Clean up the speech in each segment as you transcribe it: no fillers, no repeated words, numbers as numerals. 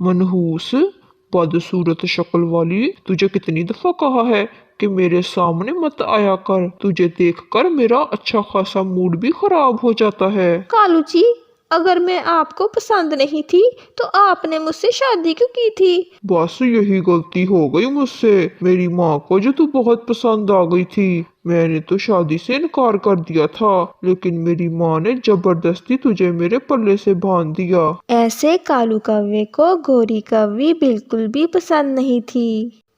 मनहूस, बदसूरत शक्ल वाली, तुझे कितनी दफा कहा है कि मेरे सामने मत आया कर। तुझे देखकर मेरा अच्छा खासा मूड भी खराब हो जाता है। कालू जी, अगर मैं आपको पसंद नहीं थी तो आपने मुझसे शादी क्यों की थी? बस यही गलती हो गई मुझसे। मेरी माँ को जो तू बहुत पसंद आ गई थी, मैंने तो शादी से इनकार कर दिया था, लेकिन मेरी माँ ने जबरदस्ती तुझे मेरे पल्ले से बांध दिया। ऐसे कालू कौवे को गोरी कौवी बिल्कुल भी पसंद नहीं थी।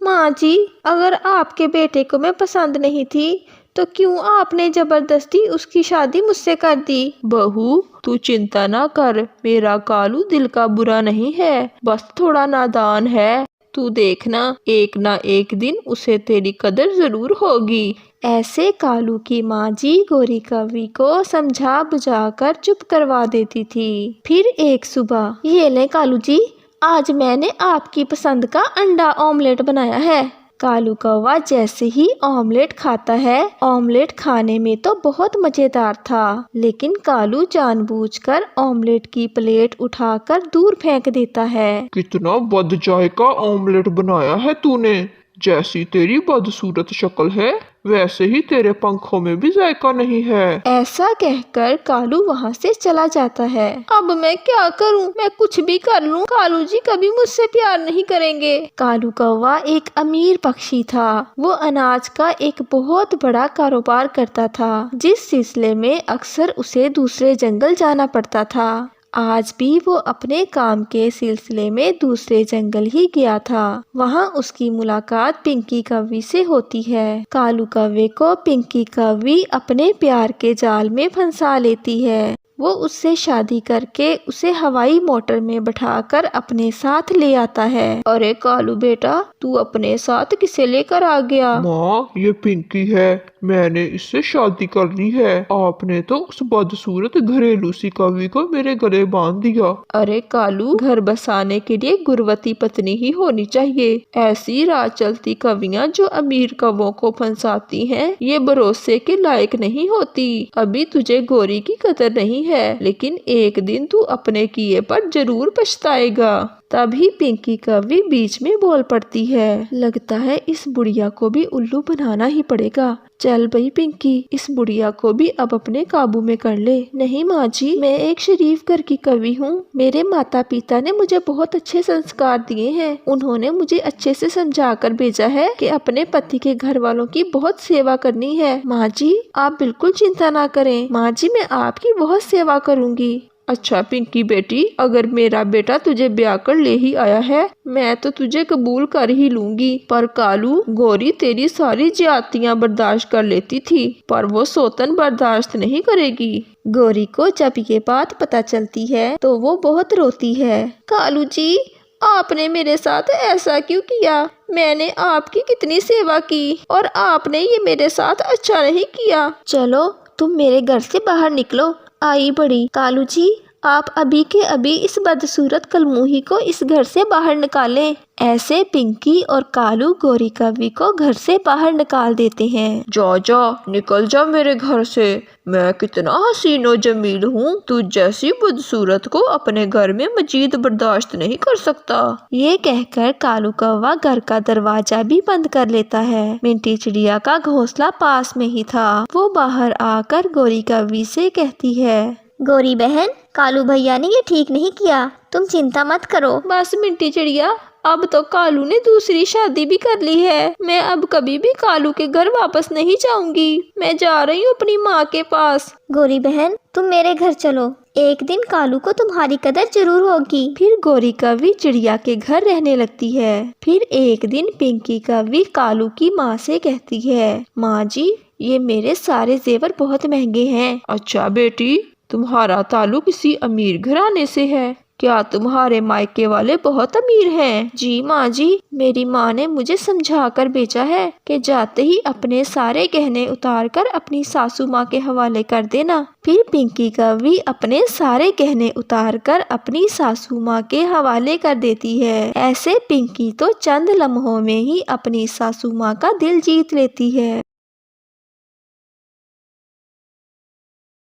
माँ जी, अगर आपके बेटे को मैं पसंद नहीं थी तो क्यों आपने जबरदस्ती उसकी शादी मुझसे कर दी? बहू, तू चिंता ना कर, मेरा कालू दिल का बुरा नहीं है, बस थोड़ा नादान है। तू देखना, एक ना एक दिन उसे तेरी कदर जरूर होगी। ऐसे कालू की माँ जी गोरी कौवी को समझा बुझाकर चुप करवा देती थी। फिर एक सुबह, ये ले कालू जी, आज मैंने आपकी पसंद का अंडा ऑमलेट बनाया है। कालू कौवा जैसे ही ऑमलेट खाता है, ऑमलेट खाने में तो बहुत मजेदार था, लेकिन कालू जानबूझकर ऑमलेट की प्लेट उठाकर दूर फेंक देता है। कितना बदजायका ऑमलेट बनाया है तूने। जैसी तेरी बदसूरत शक्ल है, वैसे ही तेरे पंखों में भी जायका नहीं है। ऐसा कहकर कालू वहाँ से चला जाता है। अब मैं क्या करूँ? मैं कुछ भी कर लूँ, कालू जी कभी मुझसे प्यार नहीं करेंगे। कालू कौवा एक अमीर पक्षी था। वो अनाज का एक बहुत बड़ा कारोबार करता था, जिस सिलसिले में अक्सर उसे दूसरे जंगल जाना पड़ता था। आज भी वो अपने काम के सिलसिले में दूसरे जंगल ही गया था। वहाँ उसकी मुलाकात पिंकी कौवी से होती है। कालू कौवे को पिंकी कौवी अपने प्यार के जाल में फंसा लेती है। वो उससे शादी करके उसे हवाई मोटर में बैठाकर अपने साथ ले आता है। अरे कालू बेटा, तू अपने साथ किसे लेकर आ गया? माँ, ये पिंकी है, मैंने इससे शादी कर ली है। आपने तो उस बदसूरत घरेलू सी कवि को मेरे गले बांध दिया। अरे कालू, घर बसाने के लिए गुरवती पत्नी ही होनी चाहिए। ऐसी राह चलती कवियाँ जो अमीर कवों को फंसाती हैं, ये भरोसे के लायक नहीं होती। अभी तुझे गोरी की कदर नहीं है, लेकिन एक दिन तू अपने किए पर जरूर पछताएगा। तभी पिंकी कौवी बीच में बोल पड़ती है, लगता है इस बुढ़िया को भी उल्लू बनाना ही पड़ेगा। चल भाई पिंकी, इस बुढ़िया को भी अब अपने काबू में कर ले। नहीं माँ जी, मैं एक शरीफ घर की कवि हूँ। मेरे माता पिता ने मुझे बहुत अच्छे संस्कार दिए हैं। उन्होंने मुझे अच्छे से समझा कर भेजा है कि अपने पति के घर वालों की बहुत सेवा करनी है। माँ जी, आप बिल्कुल चिंता ना करें। माँ जी, मैं आपकी बहुत सेवा करूँगी। अच्छा पिंकी बेटी, अगर मेरा बेटा तुझे ब्याह कर ले ही आया है, मैं तो तुझे कबूल कर ही लूंगी। पर कालू, गोरी तेरी सारी ज्यादतियां बर्दाश्त कर लेती थी, पर वो सौतन बर्दाश्त नहीं करेगी। गोरी को जब ये बात पता चलती है तो वो बहुत रोती है। कालू जी, आपने मेरे साथ ऐसा क्यों किया? मैंने आपकी कितनी सेवा की और आपने ये मेरे साथ अच्छा नहीं किया। चलो तुम मेरे घर से बाहर निकलो। आई बड़ी, कालू जी, आप अभी के अभी इस बदसूरत कलमुही को इस घर से बाहर निकालें। ऐसे पिंकी और कालू गोरी कौवी को घर से बाहर निकाल देते हैं। जा जा, निकल जा मेरे घर से। मैं कितना हसीनो जमील हूँ, तू जैसी बदसूरत को अपने घर में मजीद बर्दाश्त नहीं कर सकता। ये कहकर कालू कौवा घर का दरवाजा भी बंद कर लेता है। मिंटी चिड़िया का घोंसला पास में ही था। वो बाहर आकर गोरी कौवी से कहती है, गोरी बहन, कालू भैया ने ये ठीक नहीं किया, तुम चिंता मत करो। बस मिंटी चिड़िया, अब तो कालू ने दूसरी शादी भी कर ली है। मैं अब कभी भी कालू के घर वापस नहीं जाऊंगी। मैं जा रही हूँ अपनी माँ के पास। गोरी बहन, तुम मेरे घर चलो, एक दिन कालू को तुम्हारी कदर जरूर होगी। फिर गोरी कौवी चिड़िया के घर रहने लगती है। फिर एक दिन पिंकी कौवी कालू की माँ से कहती है, माँ जी, ये मेरे सारे जेवर बहुत महंगे हैं। अच्छा बेटी, तुम्हारा ताल्लुक किसी अमीर घराने से है? क्या तुम्हारे मायके वाले बहुत अमीर हैं? जी माँ जी, मेरी माँ ने मुझे समझा कर भेजा है कि जाते ही अपने सारे गहने उतार कर अपनी सासू माँ के हवाले कर देना। फिर पिंकी कौवी अपने सारे गहने उतार कर अपनी सासू माँ के हवाले कर देती है। ऐसे पिंकी तो चंद लम्हों में ही अपनी सासू माँ का दिल जीत लेती है।